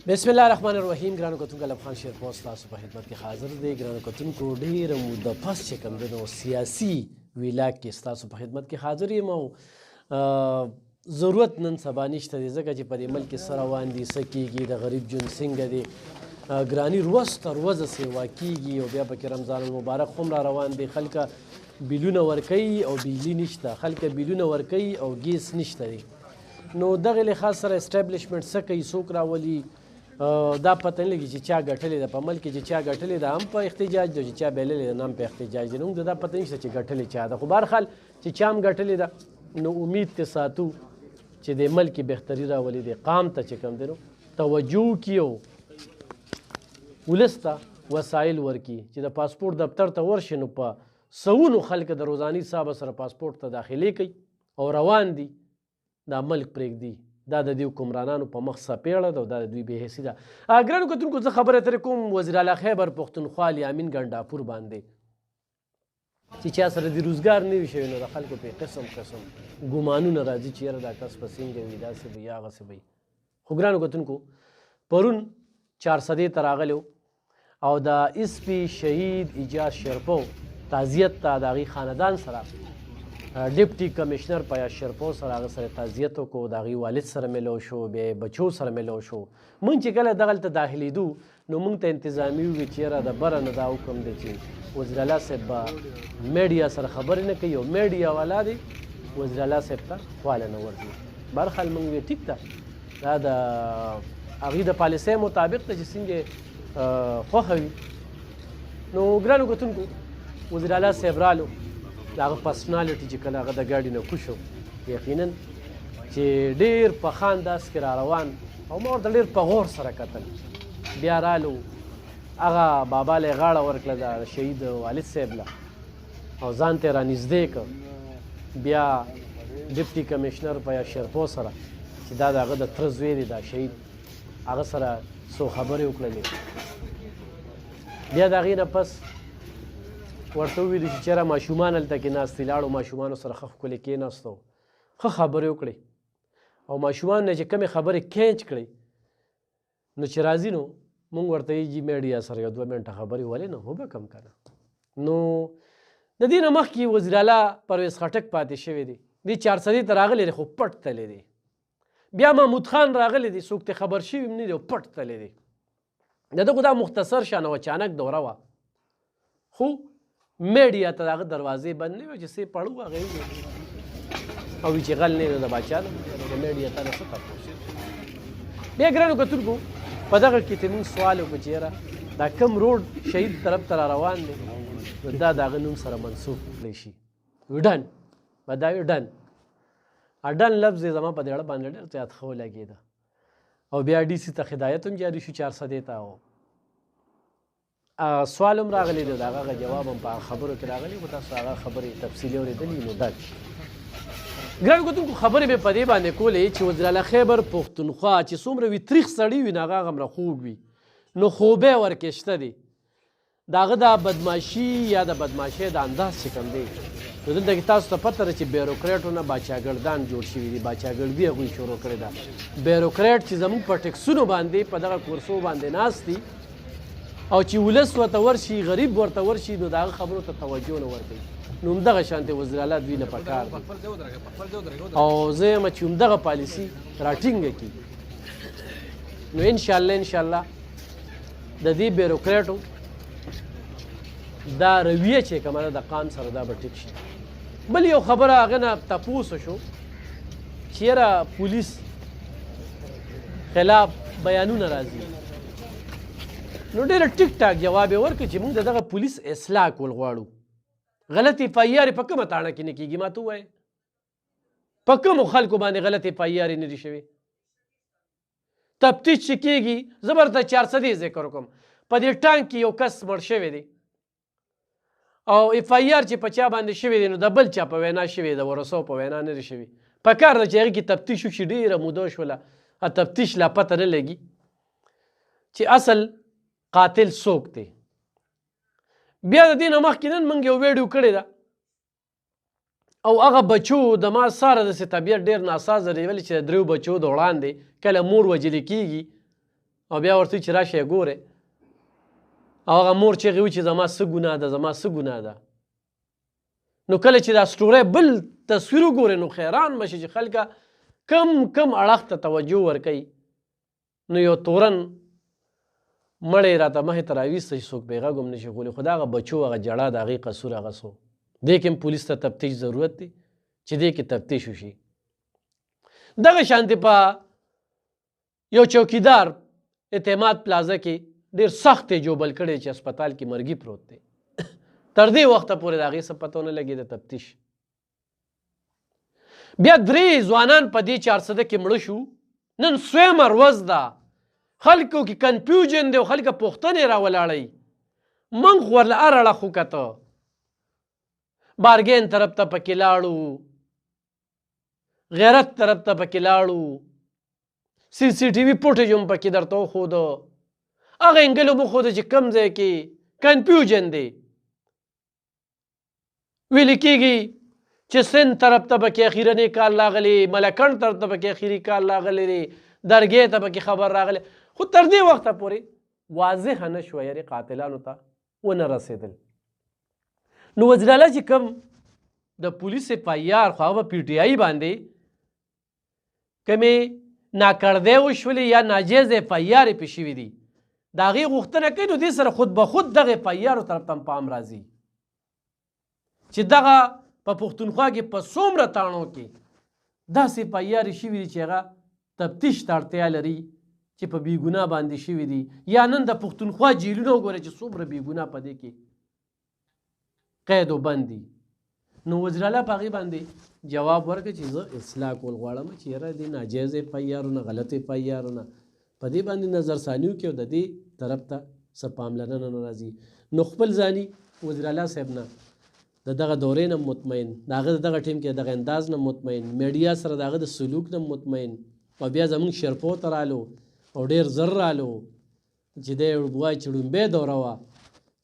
بسم الله الرحمن الرحیم. ګرانو کتونکو لب خان شیرپور ستاسو په خدمت کې حاضر دی. ګرانو کتونکو ډېره موده پس چې کوم دی نو سیاسي ویلاګ کې ستاسو په خدمت کې حاضر یم او ضرورت نن سبا نشته دی ځکه چې په دې ملک کې څه روان دي، څه کېږي، د غریب ژوند څنګه دی، ګراني ورځ تر ورځه سیوا کېږي او بیا پکې رمضان المبارک هم را روان دی. خلکه بیلونه ورکوي او بجلي نشته، خلکه بیلونه ورکوي او ګیس نشته دی. نو دغې لحاظ سره اسټابلیشمنټ څه کوي، څوک راولي، دا پته نه لګي چې چا ګټلې ده په ملک کې، چې چا ګټلې ده هم په احتجاج ده، چې چا بایللې ده هم په احتجاج ده. نو موږ ته دا پته نشته چې ګټلې چا ده، خو بهرحال چې چا هم ګټلې ده نو امید ته ساتو چې د ملک بهتري راولي، د قام ته چې کوم دی نو توجه وکړي او ولس ته وسایل ورکړي چې د پاسپورټ دفتر ته ورشي نو په سوونو خلک د روزاني حسابه سره پاسپورټ ته داخلي کوي او روان دي، دا ملک پرېږدي. دا د دې حکمرانانو په مخ څپېړه ده او دا د دوی بې حسي ده. ګرانو کتونکو زه خبره ترې کوم وزیر اعلی خیبر پښتونخوا الیامین ګنډاپور باندې چې چا سره د روزګار نه وي شوی نو د خلکو پې قسم قسم ګمانونه راځي چې یاره دا کس به څنګه وي، داسې به وي، هغسې به وي. خو ګرانو کتونکو پرون 400 ته راغلی او د اس پي شهید اجاز شیرپو تعزیت ته د هغې خاندان سره ډیپټي کمشنر پیاز شیرپو سره هغه سره تعزیت وکړو، د هغې والد سره میلو شو، بیا بچو سره میلو شو. موږ چې کله دغلته داخلېدو نو موږ ته انتظامي وویل چې یاره د بره نه دا حکم دی چې وزیر اعلی صاحب به میډیا سره خبرې نه کوي او میډیا والا دی وزیر اعلی صاحب ته خواله نه ورځي. بهرحال موږ ویل ټیک ده، دا د هغې د پالیسۍ مطابق ته چې څنګه خوښه وي. نو ګرانو کتونکو وزیر اعلی صاحب رالو، د هغه پرسنالټي چې کله هغه د ګاډي نه کوز شو یقینا چې ډېر په ښه انداز کې را روان او ما ورته ډېر په غور سره کتل. بیا رالو هغه بابا له یې غاړه ورکړه د شهید والد صاحب له او ځان ته یې رانږدې کړ. بیا ډپټي کمشنر پیاز شیرپو سره چې دا د هغه د تره زوی دی دا شهید، هغه سره څو خبرې وکړلې. بیا د هغې نه پس ورته وویلو چې چېرې ماشومان هلته کې ناستې، لاړو ماشومانو سره ښه ښکلې کېناستو، ښه خبرې وکړې او ماشومانو نه چې کومې خبرې کینچ کړې نو چې راځي نو موږ ورته وایي جي میډیا سره یو 2 منټه خبرې ولې نه هو به کم که نه. نو د دې نه مخکې وزیر اعلی پرویز خټک پاتې شوی دی، دې 400 ته راغلی دی خو پټ تللی دی. بیا محمود خان راغلی دی، څوک ته خبر شوي هم نه دی او پټ تللی دی. د دغو دا مختصر شان او اچانک دوره وه، خو میډیا ته د هغه دروازې بند نه وي چې څه پړو هغه یې او چې غل نه دی د باچا نه، د میډیا ته نه څه تپوس. بیا ګرانو کتونکو په دغه کې ته موږ سوال وکړو چې یاره دا کوم روډ شهید طرف ته را روان دی نو دا د هغه نوم سره منسوب کړی شي. ډن به دا وي ډن. ډن لفظ یې زما په دې اړه باندې ډېر زیات ښه ولګېده او بیا ډي سي ته هدایت هم جاري شو 400 ته او سوال هم راغلی دی، د هغه جواب هم په خبرو کې راغلی، خو تاسو هغه خبرې تفصیلي اورېدلي نو دا ګرانو کتونکو خبرې مې په دې باندې کولې چې وزیر اعلی خیبر پښتونخوا چې څومره وي تریخ سړي وي نو هغه هغومره خوږ وي نو خوبی ورکې شته دی. د هغه دا بدماشي یا د بدماشۍ د انداز چې کوم دی نو دلته کې تاسو ته پته ده چې بیروکریټونه باچاګردان جوړ شوي دي، باچاګردي هغوی شروع کړې ده. بیروکریټ چې زموږ په ټکسونو باندې په دغه کورسو باندې ناست دي او چې ولس ورته ورشي، غریب ورته ورشي نو د هغه خبرو ته توجه نه ورکوي. نو همدغه شانتې وزیر اعلی دوی له پکار دی او زه یم چې همدغه پالیسي راټینګه کړي نو انشاءالله د دې بیروکریټو دا رویه چې کومه ده د قام سره دا به ټیک شي. بل یو خبره هغه نه تپوس شو چې یاره پولیس خلاف بیانونه راځي نو ډېره ټیک ټاک جواب یې ورکړ چې موږ د دغه پولیس اصلاح کول غواړو. غلط اف آی آر په کومه تاڼه کې نه کېږي، ما ته ووایه په کومو خلکو باندې غلط اف آی آر نه دي شوي. تفتیش چې کېږي زه به درته 400 ذکر وکړم، په دې ټانک کې یو کس مړ شوی دی او اف آی آر چې په چا باندې شوی دی نو د بل چا په وینا شوی د ورسو په وینا نه دی شوي. په کار ده چې هغې کې تفتیش وشي، ډېره موده شوله تفتیش لا پته نه لګي چې اصل قاتل څوک دی. بیا د دې نه مخکې نن موږ یو ویډیو کړې ده او هغه بچو د ما ساره داسې طبیعت ډېر ناسازه دی، ولې چې د 3 بچو د وړاندې کله مور وجلې کېږي او بیا ورته چې راشه یې ګورې او هغه مور چغې وي چې زما څه ګناه ده زما څه ګناه ده. نو کله چې دا سټوری بل تصویر وګورې نو حیران به شي چې خلکه کم اړخ ته توجه ورکوي. نو یو تورن مړی راته مخې ته راویسته چې څوک پرې غږ هم نشي کولی، خو د هغه بچو هغه جړه د هغې قصور هغه څه دې کې هم پولیس ته تفتیش ضرورت دی چې دې کې تفتیش وشي. دغه شانتې په یو چوکیدار اعتماد پلازه کې ډېر سخت یې جوبل کړی چې هسپتال کې مرګي پروت دی. تر دې وخته پورې د هغې څه پته ونه لګېده تفتیش. بیا 3 ځوانان په دې 400 کې مړه شو. نن سویمه ورځ ده، خلکو کې کنفیوژن دی او خلکه پوښتنې راولاړئ. موږ خو ورله هر اړخ وکته، بارګین طرف ته پکې لاړو، غیرت طرف ته پکې لاړو، CCTV فوټیج هم پکې درته وښوده، هغه انګل هم وښوده چې کوم ځای کې کنفیوژن دی. ویل کېږي چې سند طرف ته پکې اخیرنی کال راغلی، ملکنډ طرف ته پکې اخیري کال راغلی دی، درګۍ ته پکې خبر راغلی، خو تر دې وخته پورې واضحه نه شوه یعنې قاتلانو ته ونه رسېدل. نو وزیراعلی چې کوم د پولیس FIR خو هغه په PTI باندې کومې ناکړدۍ وشولې یا ناجیز FIR یې پې شوي دي، د هغې غوښتنه کوي. نو دې سره خود به خود دغه FIR طرف ته هم پام راځي چې دغه په پښتونخوا کې په څومره تاڼو کې داسې FIR شوي دي چې هغه تفتیش ته اړتیا لري چې په بېګناه باندې شوي دي. یا نن د پښتونخوا جیلونه وګوره چې څومره بېګناه په دې کې قید و بند دي. نو وزیراعلی په هغې باندې جواب ورکړه چې زه اصلاح کول غواړم چې یاره دې ناجایز FIR-ونه غلط FIR-ونه په دې باندې نظرثاني وکړي او د دې طرف ته څه پاملرنه نه راځي. نو خپل ځاني وزیراعلی صاحب نه د دغه دورې نه مطمئن، د هغه د دغه ټیم کې دغه انداز نه مطمئن، میډیا سره د هغه د سلوک نه مطمئن، او بیا زمونږ شرپو ته رالو او ډېر زر رالو چې دی وایي چې ړومبۍ دوره وه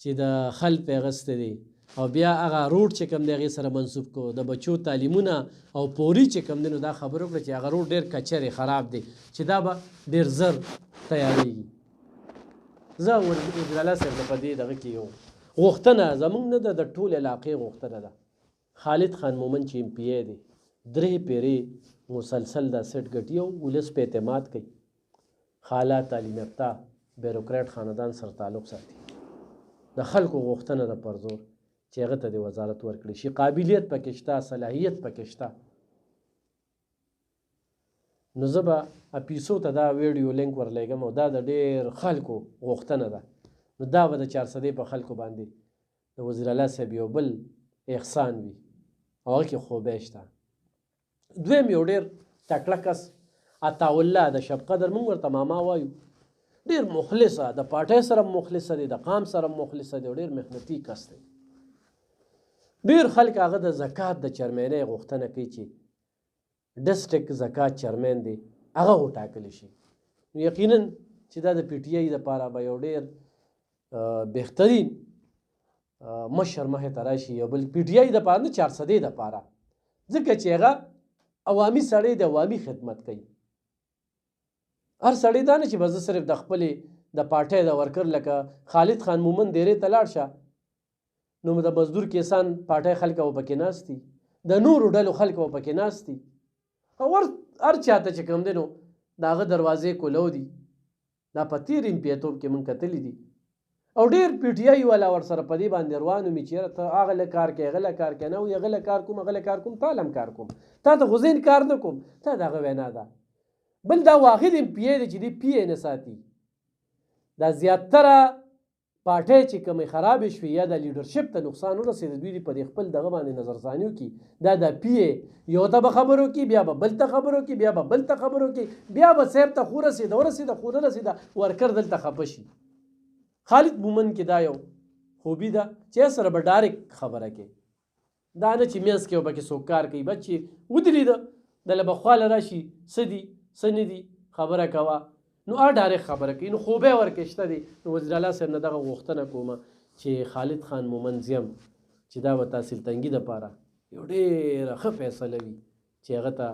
چې د خلف یې اغوستی دی، او بیا هغه روډ چې کوم دی هغې سره منسوب کړو، د بچو تعلیمونه او پوري چې کوم دی نو دا خبره وکړه چې هغه روډ ډېر کچرې خراب دی چې دا به ډېر زر تیارېږي. زه وزیراعلی صاحب ته په دې دغه کې یو غوښتنه زمونږ نه ده، د ټول علاقې غوښتنه ده. خالد خان مومن چې MPA دی 3 پیرې مسلسل دا سیټ ګټي او ولس په اعتماد کوي، خاله تعلیم یافته بیروکریټ خاندان سره تعلق ساتي. د خلکو غوښتنه ده پر زور چې هغه ته د وزارت ورکړي شي، قابلیت پکې شته، صلاحیت پکې شته. نو زه به اپیسو ته دا ویډیو لینک ورلیږم او دا د ډېر خلکو غوښتنه ده. نو دا به د 400 په خلکو باندې د وزیراعلی صاحب یو بل احسان وي او هغه کې خوبۍ شته. دویم یو ډېر تکړه کس عطاالله د شب قدر موږ ورته ماما وایو، ډېر مخلصه، د پارټۍ سره مخلصه دی، د قام سره مخلصه دی او ډېر محنتي کس دی. ډېر خلک هغه د زکات د چیرمینۍ غوښتنه کوي چې ډسټرک زکات چیرمین دی هغه وټاکلی شي. نو یقینا چې دا د PTI دپاره به یو ډېر بهترین مشر مخې ته راشي، یو بل PTI دپاره نه 400 دپاره، ځکه چې هغه عوامي سړی د عوامي خدمت کوي. هر سړی دا نه چې بس صرف د خپلې د پارټۍ د ورکر لکه خالد خان مومن دیرې ته لاړ شه نو د مزدور کسان پارټۍ خلک به پکې ناست دي، د نورو ډلو خلک به پکې ناست دي، او هر چاته چې کوم دی نو د هغه دروازې کولو دي. دا په تېر MPA-توب کې موږ کتلي دي او ډېر PTI والا ورسره په دې باندې روان وي چې یاره ته هغه له کار کوې هغه له کار کوې، نه وایي هغه له کار کوم هغه له کار کوم، تا له هم کار کوم، تا ته خو زه انکار نه کوم، تا د هغه وینا ده. بل دا واحد MPA دی چې دې PA نه ساتي. دا زیاتره پارټۍ چې کومې خرابې شوې یا د لیډرشپ ته نقصان ورسېده دوی دې په دې خپل دغه باندې نظرثاني وکړي. دا د PA یو ته به خبرو کړي، بیا به بل ته خبرو کړي، بیا به بل ته خبرو کړي، بیا به صاحب ته خو رسېده ورسېده خو نه رسېده ورکر دلته خفه شي. خالد مومن کې دا یو خوبي ده چې سره به ډایرکټ خبره کوي، دا نه چې منځ کې پکې څوک کار کوي، بس چې ودرېده دله به خواله راشي څه دي څه نه دي خبره کوه، نو ډایرکټ خبره کوي. نو خوبۍ ورکې شته دی. نو وزیراعلی صاحب نه دغه غوښتنه کومه چې خالد خان مومن زیم چې دا به تحصیل تنګي دپاره یو ډېره ښه فیصله وي چې هغه ته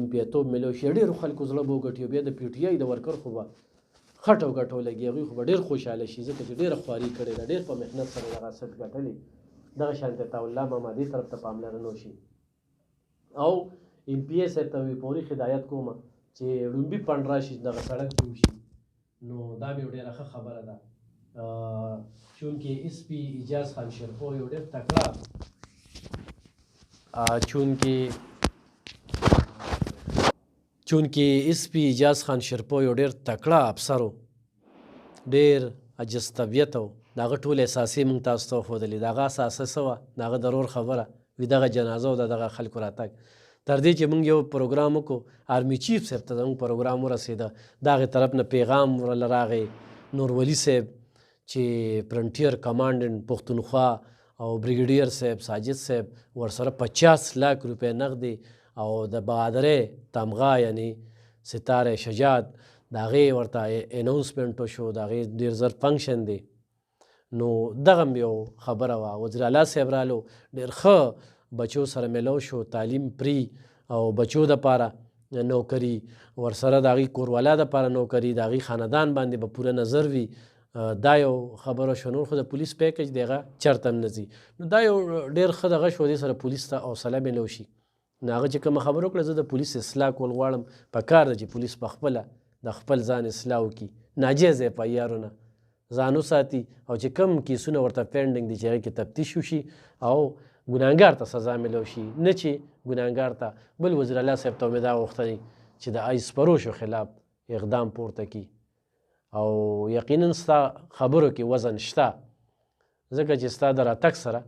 MPA-توب میلو شي، ډېرو خلکو زړه به وګټي، بیا د PTI د ورکر خو به خټ او ګټ ولګي هغوی خو به ډېر خوشحاله شي ځکه چې ډېره خواري کړې ده ډېر په محنت سره دغه سټ ګټلې دغه شانتې عطاالله ماما دې طرف ته پاملرنه وشي او ایم پی اے صاحب ته مې فوري هدایت کوم چې ړومبي پنډ راشي دغه سړک جوړ شي نو دا به یو ډېره ښه خبره ده چونکې ایس پي اجاز خان شیرپو یو ډېر تکړه چونکې ایس پي اجاز خان شیرپو یو ډېر تکړه افسر و ډېر عجز طبیعت و د هغه ټول احساسې موږ تاسو ته وښودلې د هغه اساسه څه وه د هغه ضرور خبره وي دغه جنازه او د دغه خلکو راتګ تر دې چې موږ یو پروګرام وکړو آرمي چیف صاحب ته زموږ پروګرام ورسېده د هغې طرف نه پیغام ورله راغی نورولي صاحب چې فرنټیر کمانډنټ پښتونخوا او بریګیډیر صاحب ساجد صاحب ورسره 50 लाख روپۍ نغدي او د بهادرۍ تمغه یعنی ستاره شجاعت د هغې ورته اناونسمنټ وشو د هغې ډېر زر فنکشن دی نو دغه هم یو خبره وه وزیر اعلی صاحب رالو ډېر ښه بچو سره میلو شو تعلیم پری او بچو دپاره نوکري ورسره د هغې کوروالا دپاره نوکري د هغې خاندان باندې به پوره نظر وي دا یو خبره شو نور خو د پولیس پیکج دی هغه چرته هم نه ځي نو دا یو ډېر ښه دغه شو دې سره پولیس ته حوصله میلو شي نو هغه چې کومه خبره وکړه زه د پولیس اصلاح کول غواړم په کار ده چې پولیس په خپله د خپل ځان اصلاح وکړي ناجیز اف آی آرونه ځان وساتي او چې کم کیسونه ورته پینډینګ دي چې هغې کې تفتیش وشي او ګناهګار ته سزا میلو شي نه چې ګناهګار ته بل وزیر اعلی صاحب ته مې دا غوښتنې چې د آیس پروشو خلاف اقدام پورته کړي او یقینا ستا خبرو کې وزن شته ځکه چې ستا د راتګ سره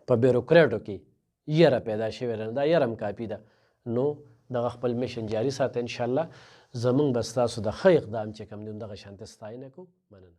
په بیروکریټو کې یره پیدا شوې ده دا یره هم کافي ده نو دغه خپل میشن جاري ساته انشاءالله زمونږ به ستاسو د ښه اقدام چې کوم دی دغه شانتې ستاینه کوو مننه